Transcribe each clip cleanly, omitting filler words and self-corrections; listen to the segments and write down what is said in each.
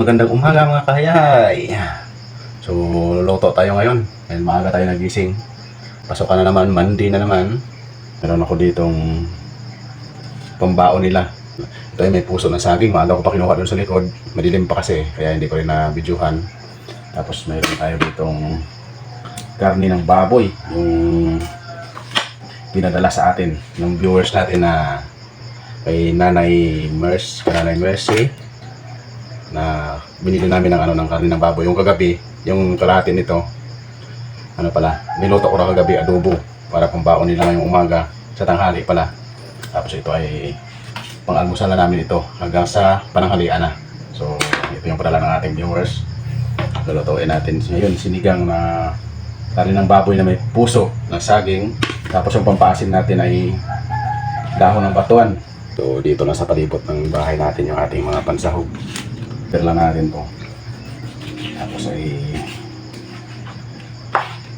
Magandang umaga mga kahay. So, luluto tayo ngayon. Dahil maaga tayo nagising. Pasok ka na naman, Monday na naman. Meron ako ditong pambaon nila. Ito ay may puso ng saging. Maaga ko pa kinuha doon sa likod. Madilim pa kasi, kaya hindi ko rin na-videohan. Tapos mayroon tayo ditong karne ng baboy. Yung pinadala sa atin ng viewers natin na kay Nanay Mercy na binili namin ng karne ng baboy. Yung kagabi, yung kalahati nito, niluto ko na kagabi adobo para pambaon nila ngayong umaga sa tanghali pala. Tapos ito ay pang-almusal na namin ito hanggang sa pananghalian na. So, ito yung padala ng ating viewers. Lulutuin natin ngayon sinigang na karne ng baboy na may puso ng saging. Tapos yung pampaasim natin ay dahon ng batuan. So, dito na sa palibot ng bahay natin yung ating mga pansahog. Perla natin to. Tapos ay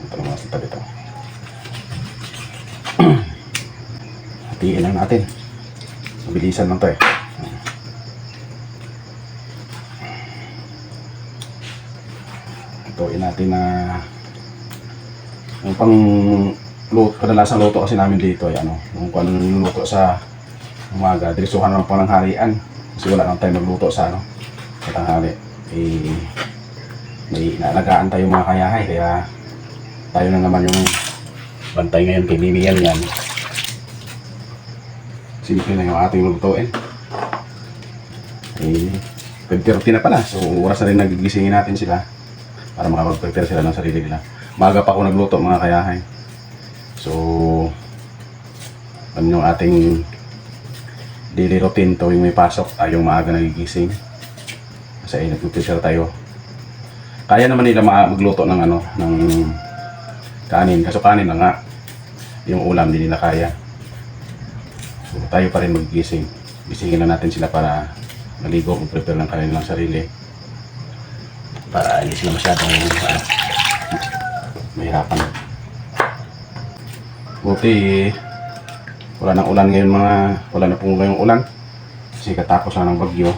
ito naman sa tabi to. Hatiin lang natin. Mabilisan lang to eh. Hatiin natin na yung pang kadalasang luto kasi namin dito ay yung panluto sa umaga, dirisuhan ng pananghalian kasi wala nang tayo magluto sa sa tanghali. May inaalagaan tayo mga kayahay, kaya tayo na naman yung bantay ngayon kay Mimian yan. Simple na yung ating lutuin. 10:30 na pala, so oras na rin nagigisingin natin sila para makapag-prepare sila ng sarili nila. Maga pa ako nagluto mga kayahay. So ano yung ating daily routine tuwing may pasok, tayong maaga nagigising kasi nag-prepare tayo. Kaya naman nila magluto ng ng kanin, kaso kanin na nga yung ulam din nila kaya. So tayo pa rin magigising, gisingin na natin sila para maligo, mag-prepare ng kanilang sarili para hindi sila masyadong mahirapan. Buti wala nang ulan ngayon wala na pong ngayong ulan kasi katapos na ng bagyo,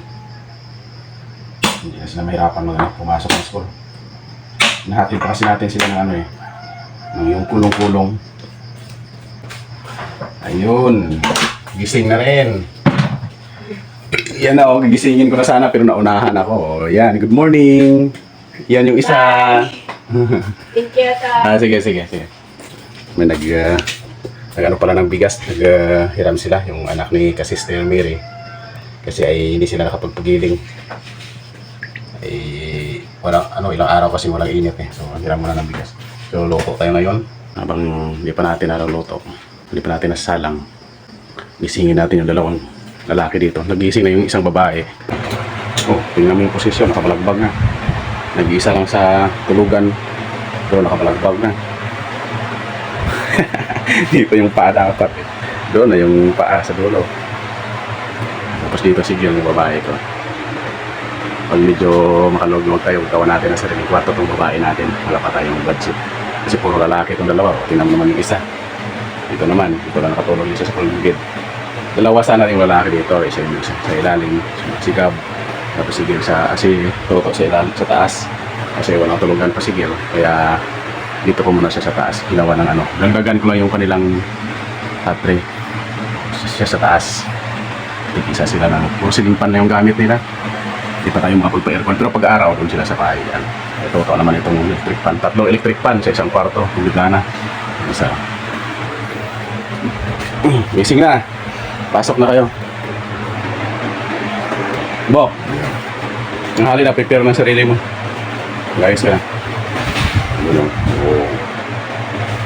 hindi na sila mahirapan pumasok ng school. Nahatid pa kasi natin sila ng ng yung kulong-kulong. Ayun, gising na rin. Yan na gigisingin ko na sana pero naunahan ako. Yan, good morning. Yan yung isa. Thank you, Sige. May nag pala ng bigas, naghiram sila, yung anak ni Sister Mary. Kasi ay hindi sila nakapagpagiling. Ilang araw kasi walang init eh. So, hiram muna ng bigas. So, luto tayo ngayon. Habang hindi pa natin luto, hindi pa natin nasasalang, gisingin natin yung dalawang lalaki dito. Nagising na yung isang babae. Oh, tingnan mo yung posisyon, nakapalagbag na. Nag-iisa lang sa tulugan, pero nakapalagbag na. Dito yung paa dapat eh. Doon na yung paa sa dulo. Tapos dito sige yung babae ko. Pag medyo makalog tayo, gawa natin ang sariling kwarto itong babae natin. Wala pa tayong budget. Kasi puro lalaki itong dalawa. Tingnan mo naman yung isa. Dito naman, dito lang nakatulog isa sa paligid. Dalawa sana yung lalaki dito. Isa yung sa ilalim, sigab. Tapos sigil si Toto sa ilalim, sa taas. Kasi walang tulugan pa sigil. Kaya dito ko muna siya sa taas. Ginawa ng Dagdagan ko lang yung kanilang hatre. Siya sa taas. Isa sila puro silingpan na yung gamit nila. Hindi pa tayo makapagpa-aircon. Pero pag-araw doon sila sa pahay. Ito naman itong electric fan. 3 electric fan sa isang kwarto. Bigla na. Isa. Gising na. Pasok na kayo. Bo. Ang hali na prepare ng sarili mo. Guys ka na.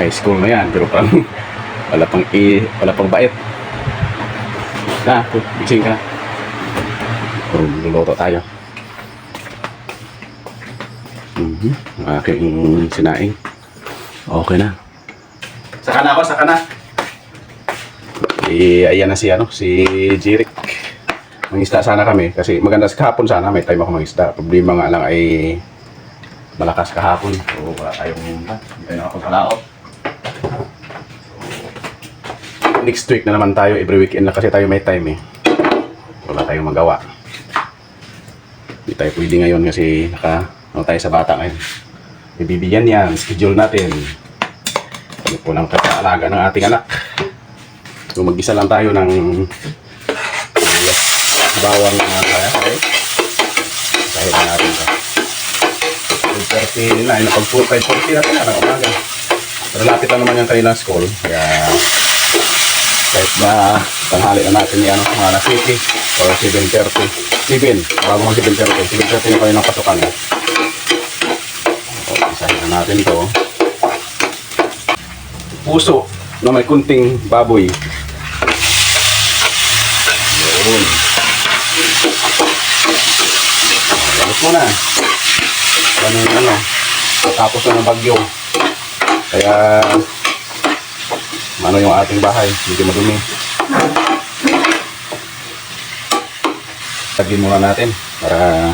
High school na yan. Pero parang wala pang bait. Na, gising ka na. Luluto tayo. Aking sinaing. Okay na. Saka na. Ayan na si Jirik. Mangisda sana kami kasi maganda sa kahapon sana may time ako mangisda. Problema nga lang ay malakas kahapon. So wala tayong hindi tayo nakapagkalaot. Next week na naman tayo, every weekend na kasi tayo may time eh. Wala tayong magawa. Hindi tayo pwede ngayon kasi ano tayo sa bata ngayon. Ibibigyan yan, schedule natin. Ano po lang kakaalaga ng ating anak. So mag-isa lang tayo ng bawang kaya. Kahit na natin ito. 5:30 na, napag-4, 5:40 na pala ng umaga. Pero lapit lang naman yung kanilang school. Kaya kahit na tanghali na natin yan, mga na city or 7:30. 7, bago mag 7:30. 7:30 na kayo ng pasukan. So, isahin na natin ito. Puso na may kunting baboy. Yun. Galit mo na. Ano, tapos na ng bagyo. Kaya ano yung ating bahay, hindi madumi. Tagin muna natin para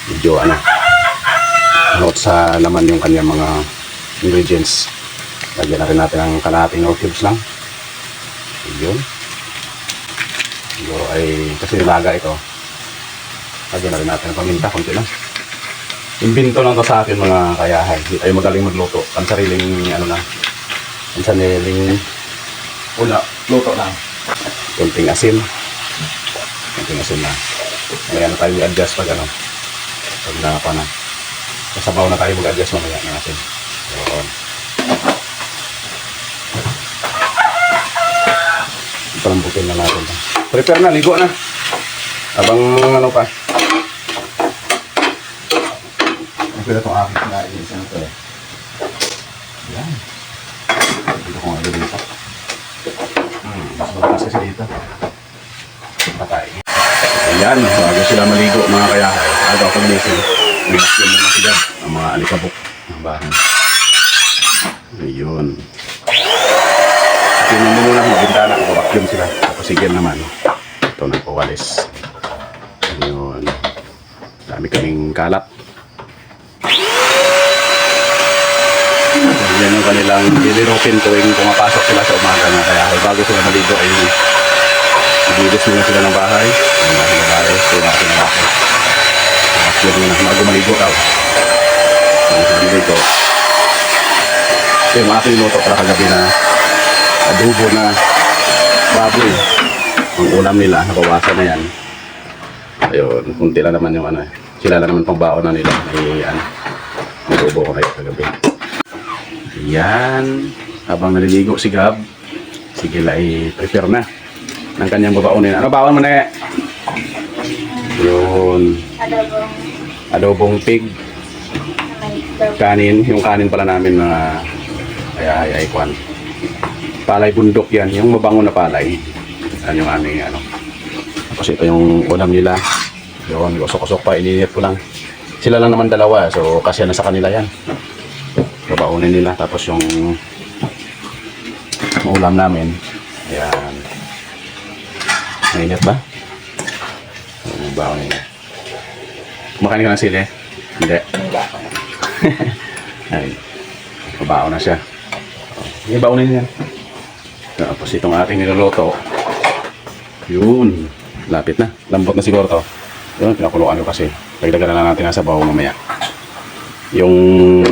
medyo note sa laman yung kanyang mga ingredients. Lagyan na rin natin ang kalahating no cubes lang. Yun. Siguro ay kasi nilaga ito. Lagyan na rin natin ang paminta, konti lang. Imbento lang to sa akin mga kayahay. Hindi tayo magaling magluto. Pansariling pansariling luto lang. Kunting asin. Kunting asin na. Mamaya na tayo mag-adjust pag pag nakapa na. Kasabaw na tayo mag-adjust mamaya ng asin. So, palambutin na natin. Prepare na, ligo na. Habang pa. Pero itong aking kinain isa na ito eh. Yan. Dito ko nga dito. Mas mataas kasi dito. Patay. Ayan, bago sila maligo mga kayahay. Aga ako gumising. Minasyon na sila ang mga alikabok ng bahay. Ayun. Tingnan mo muna mga bintana kung vacuum sila. Tapos sigil naman. Ito nagpawalis. Ayun. Dami kaming kalat. Yan ang kanilang diliropin tuwing pumapasok sila sa umaga na kaya bago sila maligo ay nagligos muna sila ng bahay. Ang mga babae, ito yung aking lalaki. Yun muna, bago maligo daw. Bago sila maligo. Ito yung aking luto para kagabi na adobo na baboy. Ang ulam nila, nabawasan na yan. Ayun, kunti lang naman yung sila lang naman pang baon na nila. Ay, adobo ko kayo kagabi. Yan. Habang naliligo si Gab, sige ay prepare na ng kanyang babaunin. Ano baon mo na? Yun. Adobong pig. Kanin. Yung kanin pala namin mga ay kwan. Palay bundok yan. Yung mabango na palay. Yan yung aming Tapos ito yung ulam nila. Yun. Usok-usok pa. Ininit ko lang. Sila lang naman dalawa. So kasi na sa kanila yan. Babaunin nila tapos yung ulam namin. Ayan. Mainit ba? Babaunin nila. Kumakain ka ng sili? Hindi. Ay. Babaon na siya. Sige, baunin yan. Tapos itong ating niluluto. Yun. Lapit na. Lambot na siguro to. Yun, pinakuluan ko kasi. Pagdagan na lang natin nasa bawo mamaya. Yung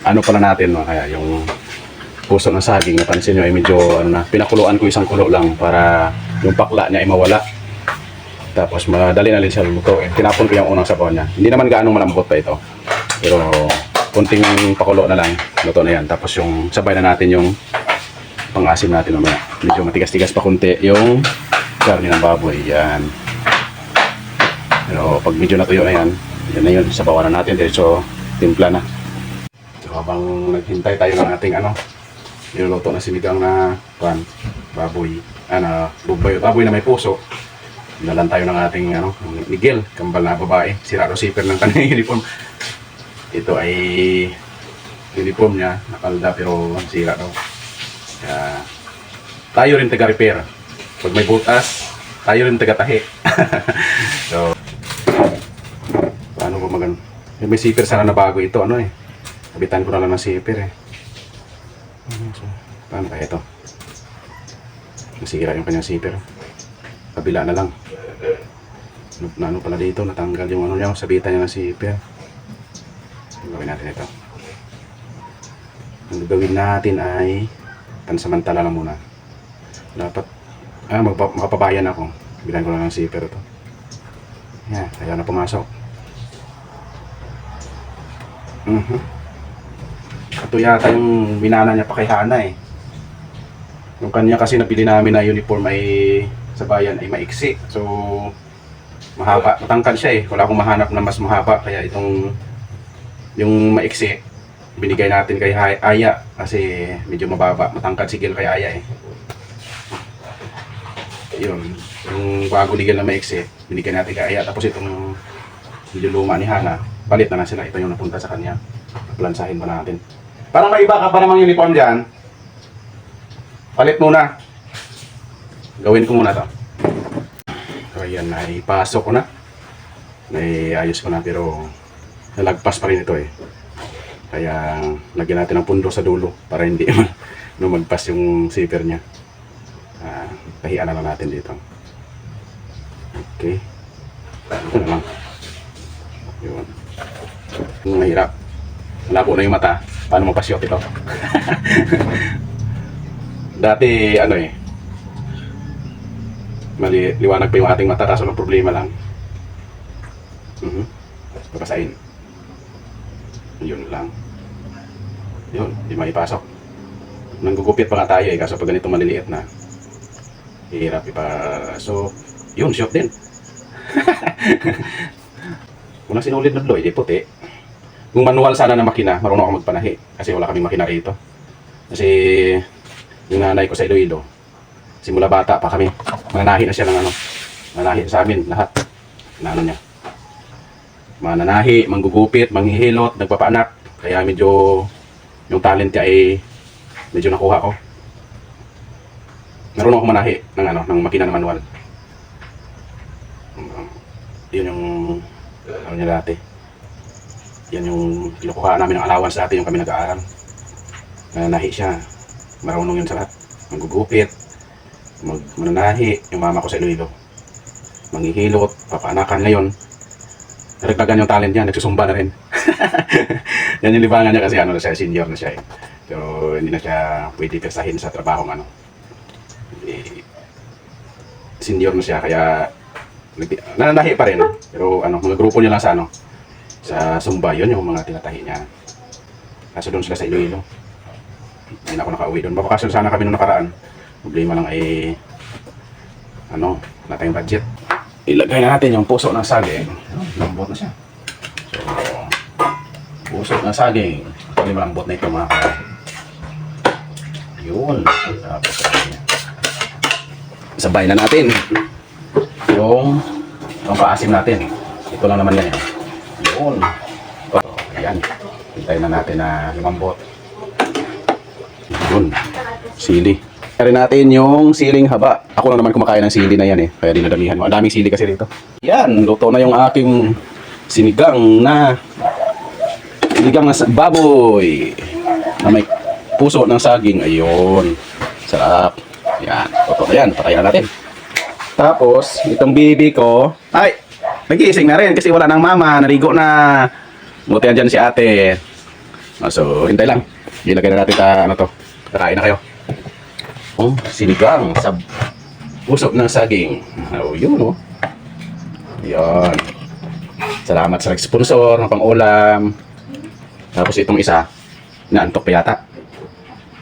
pala natin, kaya yung puso ng saging, napansin nyo ay medyo pinakuluan ko isang kulo lang para yung pakla niya ay mawala. Tapos madali na rin siya lulutuin. Tinapon ko yung unang sabaw niya. Hindi naman gaano malambot pa ito. Pero kunting pakulo na lang, luto na yan. Tapos yung sabay na natin yung pang-asim natin mamaya. Medyo matigas-tigas pa kunti yung karne ng baboy. Yan. Pero pag medyo natuyo na yan, yan na yun. Sabawan na natin. Diretso timpla na. Habang naghintay tayo ng ating niluluto na sinigang na baboy, baboy na may puso. Dinalan tayo ng ating Miguel, kambal na babae, sira daw zipper ng kanyang uniform. Ito ay uniform niya, nakalda pero sira daw. Kaya tayo rin taga-repair. Pag may butas, tayo rin taga-tahi. So, paano ba magano? May zipper sana na bago ito, kabitan ko na lang ng zipper So, paano kaya ito? Nasira yung kanyang zipper. Kabila na lang. na ano pala dito, natanggal yung ano niya, sabitan niya ng zipper. Gawin natin ito. Ang gagawin natin ay pansamantala lang muna. Dapat makapabayan ako. Bilan ko lang ng zipper ito. Yan, ayaw na pumasok. Ito yata yung binana niya pa kay Hana eh. Yung kanya kasi nabili namin na uniform ay sa bayan ay maiksi. So mahaba, matangkad siya eh. Wala akong mahanap na mas mahaba, kaya itong yung maiksi binigay natin kay Aya kasi medyo mababa, matangkad si Gil kay Aya eh. Yun, yung bago ni Gil na maiksi binigay natin kay Aya, tapos itong medyo luma ni Hana, palit na sila. Ito yung napunta sa kanya, plansahin pa natin. Parang may iba ka pa namang uniform dyan, palit muna, gawin ko muna to. So ayan, naipasok ko na, ayos ko na, pero nalagpas pa rin ito eh. Kaya lagyan natin ng pundo sa dulo para hindi lumagpas yung zipper niya. Tahian na lang natin dito. Okay. Ito na lang. Yun. Yung mahirap. Malabo na yung mata. Paano mapasyot ito? Dati ano eh, liwanag pa yung ating mata, kaso ng problema lang. Papasain. Yun lang. Yun, di maipasok. Nanggugupit pa nga tayo eh, kaso pag ganito maliliit na, hirap ipasok. Yun, shot din. Kung sinulid na Bloy, di puti. Kung manual sana na makina, marunong ako magpanahi. Kasi wala kaming makina rito. Kasi yung nanay ko sa Iloilo, simula bata pa kami, mananahi na siya ng ano. Mananahi sa amin, lahat. Ano niya. Mananahi, manggugupit, manghihilot, nagpapaanak. Kaya medyo yung talent niya ay medyo nakuha ko. Marunong ako manahi ng ano, ng makina na manual. Yun yung ano niya dati. Yan yung kinukuha namin ng allowance dati yung kami nag-aaral. Mananahi siya. Marunong yun sa lahat. Manggugupit, mananahi, yung mama ko sa Iloilo. Manghihilot, papaanakan. Ngayon, naragdagan yung talent niya, nagsusumba na rin. Yan yung libangan niya kasi ano na siya, senior na siya eh. Pero hindi na siya pwede kasahin sa trabaho ano. Senior na siya, kaya nananahi pa rin. Pero ano, mga grupo niya lang sa ano, sa Sumba, yun yung mga tinatahi niya. Kaso doon sila sa Iloilo. Hindi na ako nakauwi doon. Babakasyon sana kami nung nakaraan. Problema lang ay ano, wala tayong budget. Ilagay na natin yung puso ng saging. Lambot na siya. So, puso ng saging. Pali malambot na ito mga kaya. Yun. Tapos, sabay na natin yung paasim natin. Ito lang naman yan. Yun. So, ayan. Hintayin na natin na lumambot. Yun. Sili. Kaya natin yung siling haba. Ako lang naman kumakain ng sili na yan eh. Kaya dinadamihan mo. Ang daming sili kasi dito. Yan. Luto na yung aking sinigang na baboy. Na may puso ng saging. Ayun. Sarap. Yan. Luto na yan. Patayin na natin. Tapos, itong bibi ko. Ay! Nagising na rin kasi wala nang mama. Narigo na. Buti yan dyan si ate. So, hintay lang. Ilagay na natin ano to. Kakain na kayo. Oh, sinigang sa puso ng saging. Oh, yun oh. Yan. Salamat sa nag-sponsor ng pang-ulam. Tapos itong isa, naantok pa yata.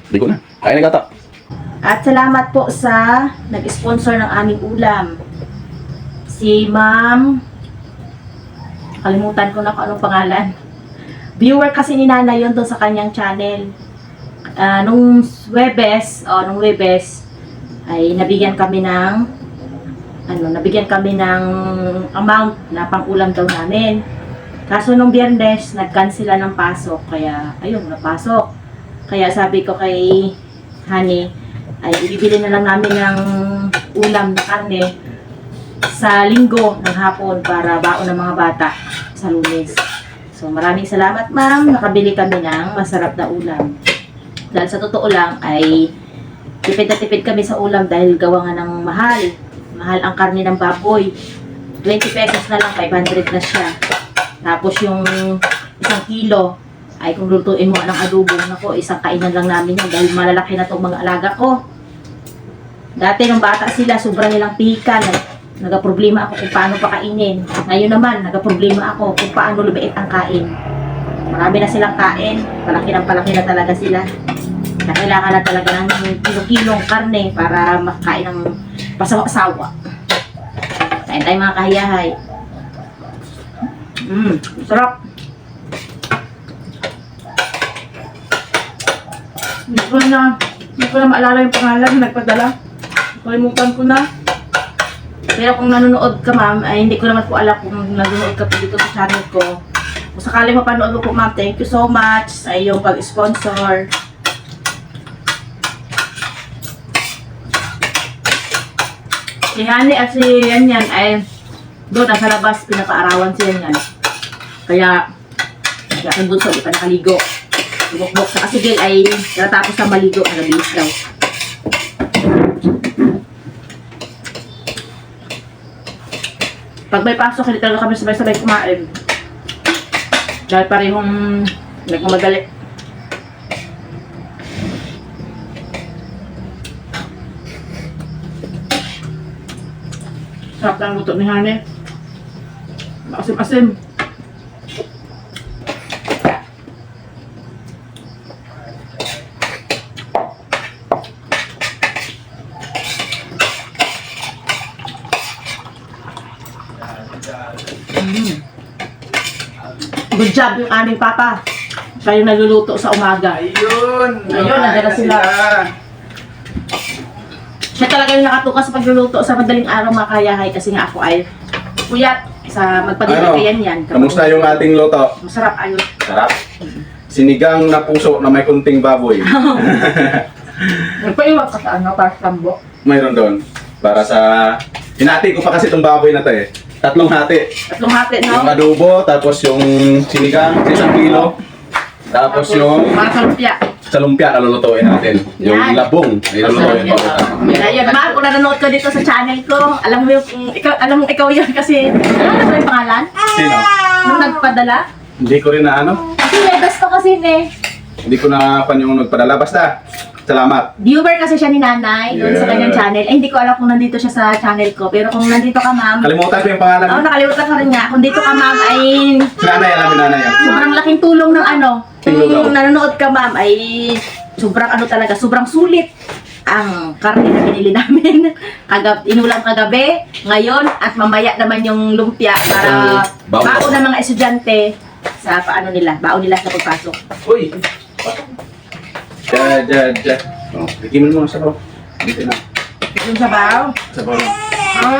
Hindi ko na. Kain na gata. At salamat po sa nag-sponsor ng aming ulam. Si Ma'am, kalimutan ko na kung anong pangalan. Viewer kasi ni Nana yun doon sa kanyang channel. Nung Webes ay nabigyan kami ng amount na pang-ulam daw namin. Kaso nung Biyernes nag-cancela ng pasok, kaya ayun, napasok. Kaya sabi ko kay Honey ay ibibili na lang namin ng ulam na karne sa Linggo ng hapon para baon ng mga bata sa Lunes. So maraming salamat ma'am, nakabili kami ng masarap na ulam. Dahil sa totoo lang ay tipid na tipid kami sa ulam dahil gawa nga ng mahal. Mahal ang karne ng baboy. 20 pesos na lang, 500 na siya. Tapos yung 1 kilo, ay kung lutuin mo ng adobo, nako, isang kainan lang namin yun dahil malalaki na itong mga alaga ko. Dati nung bata sila, sobrang nilang pihikan. Nagaproblema ako kung paano pakainin. Ngayon naman, nagaproblema ako kung paano lumiit ang kain. Marami na silang kain, palaki na talaga sila. Kaya kailangan na talaga ng kilo-kilong karne para makain ng pasawa-sawa. Kain tayo mga kahiyahay. Sarap. Hindi ko na maalala yung pangalan, nagpadala. Kalimutan ko na. Pero kung nanonood ka ma'am, ay hindi ko naman po alam kung nanonood ka po dito sa channel ko. Kung sakaling mapanood mo po ma'am, thank you so much sa iyong pag-sponsor. Si Honey at si Yan ay doon nasa labas, pinapaarawan si Yan. Kaya aking bunso, di pa nakaligo. Bukbok sa kasigil ay natapos na maligo, nagabilis daw. Pag may pasok, hindi talaga kami sabay-sabay kumain. Dahil parehong nagmamadali. Sarap ng luto ni Hane. Asim-asim. Good job yung aming papa. Siya yung nagluluto sa umaga. Ayun! Ayun, nandiyan na sila. Siya talaga yung nakatuka sa pagluluto sa madaling araw mga kayahay kasi nga ako ay puyat sa magpagdiligayan yan. Kamusta yung ating luto? Masarap ayun. Sarap. Sinigang na puso na may kunting baboy. Nagpaiwag ka sa ano, para sa tambo. Mayroon doon. Para sa... Hinati ko pa kasi itong baboy na to eh. 3 hati. 3 hati, Yung no? adobo, tapos yung sinigang, 1 kilo. Tapos yung Para sa lumpia. sa lumpia na lulutuin natin. Yung Yan. labong, ay lulutuin mo. Ayun, ma, kung nanonood ka dito sa channel ko, alam mo yung, ikaw yun kasi, ano ba yung pangalan? Sino? Nung nagpadala? Hindi ko rin na ano. Kasi may best ko kasi Hindi ko na pan yung nagpadala. Basta, salamat. viewer kasi siya ni nanay doon sa Yeah. kanyang channel. Ay, hindi ko alam kung nandito siya sa channel ko. Pero kung nandito ka, ma'am, Kalimutan ko yung pangalan. nakalimutan ko rin nga. Kung dito ka, ma'am, ay Si nanay, alam ni nanay yan. sobrang laking tulong ng ano. Tinglugaw. Kung nanonood ka, ma'am, ay sobrang ano talaga, sobrang sulit ang karne na binili namin. Inulam kagabi, ngayon, at mamaya naman yung lumpia para Baon. baon ng mga estudyante sa paano nila, baon nila sa pagpasok. Uy! Ja. Oh, ikimin mo sa bawah. Dito na. Yung sabaw. Sa bawah.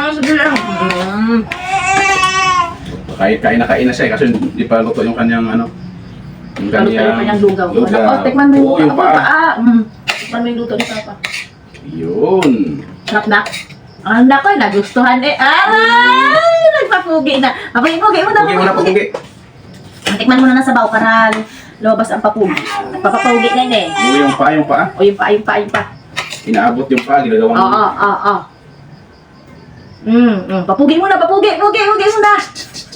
Sabi lang. Kain na siya eh, kasi hindi pa luto yung kanyang ano. Yung Lalo tayo kanyang lugaw. Tikman mo Oo, yung paa. Tikman mo yung luto ni Papa. Yun. Sarap na. Ang nako, nagustuhan eh. Ay, nagpapugi na. Papugi mo na. Pugi mo na, pugi. Tikman mo na ng sabaw para lumabas ang papugi. Nagpapapugi na yun eh. Oo, yung paa. O yung pa. Inaabot yung paa, ginagawang... Oo. Papugi mo na.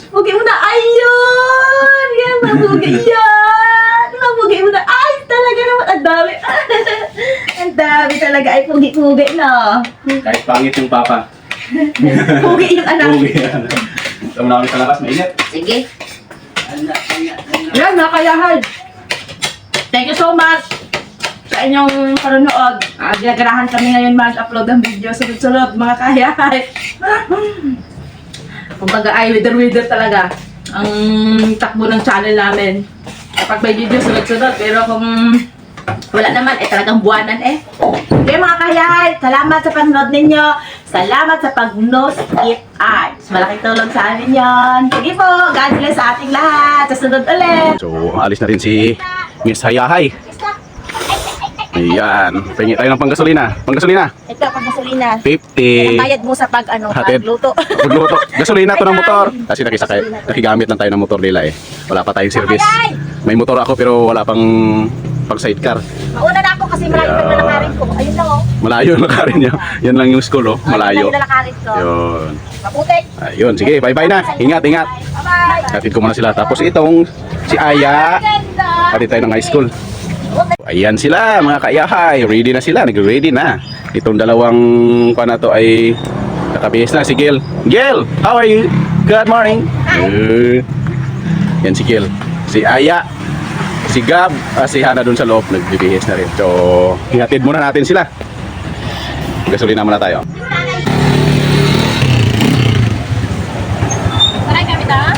Pugi mo na. Ayun! Yan, papugi yan. Papugi mo na. Ay, talaga naman. Ang dami. Ang dami talaga. Ay, pugi-pugi na. Kahit pangit yung papa. Pugi yung anak. Pugi yan. Ito mo namin sa labas, mainit. Sige. Yan, nakayahan. Thank you so much sa inyong panonood. Ginaganahan kami ngayon mag-upload ng video sunod-sunod, mga kayahay. Kumbaga ay wither talaga ang takbo ng channel namin. Kapag may video sunod-sunod, pero kung wala naman, talagang buwanan eh. Okay mga kayahay, salamat sa panonood ninyo. Salamat sa pag-no-skip ads. Malaking tulong sa amin yon. Sige po, God bless sa ating lahat. Sa sunod ulit. So, alis na rin si Miss Hayahay. Ayan. Pengi tayo ng panggasolina. Ito, pag-gasolina. 50. Bayad mo sa Hatid. pagluto. Pagluto. Gasolina to ng motor. Kasi nakigamit lang tayo ng motor nila eh. Wala pa tayong service. May motor ako pero wala pang pang sidecar. Mauna na ako kasi malayo Kaya- yung lalakarin ko. Ayun lang oh. Malayo na ka rin niya. Yan lang yung school, oh. Malayo. Ayun lang yung lalakarin ko. Yun. Maputik. Ayun, sige, bye-bye na. Ingat, ingat. Bye-bye. Hatid ko muna sila. Tapos itong si Aya, hatid tayo ng high school. Ayan sila, mga kaiyahay. Ready na sila, nag-ready na. Itong dalawang na to ay nakabihis na. Si Gil. Gil, how are you? Good morning. Yan si Gil. Si Aya. Si Gab, si Hana dun sa loob, nagbibihis na rin. So, hingatid muna natin sila. Gasolina muna tayo. Maray kami ta.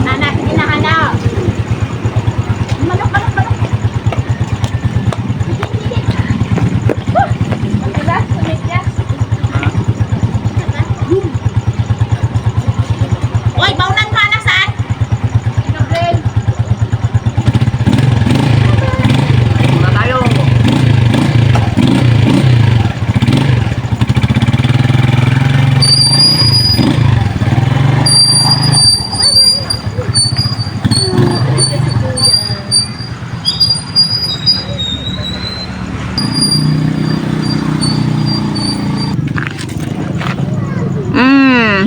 Anak, hinahanap. Manok, manok, manok. Magulas, magulas. Oy, baunan ka anak saan? Gabriel. Muna tayo.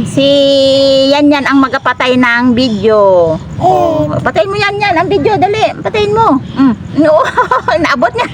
Si yan ang magapatay ng video. Oh, patay mo yan ang video, dali. Patayin mo. No, naabot niya.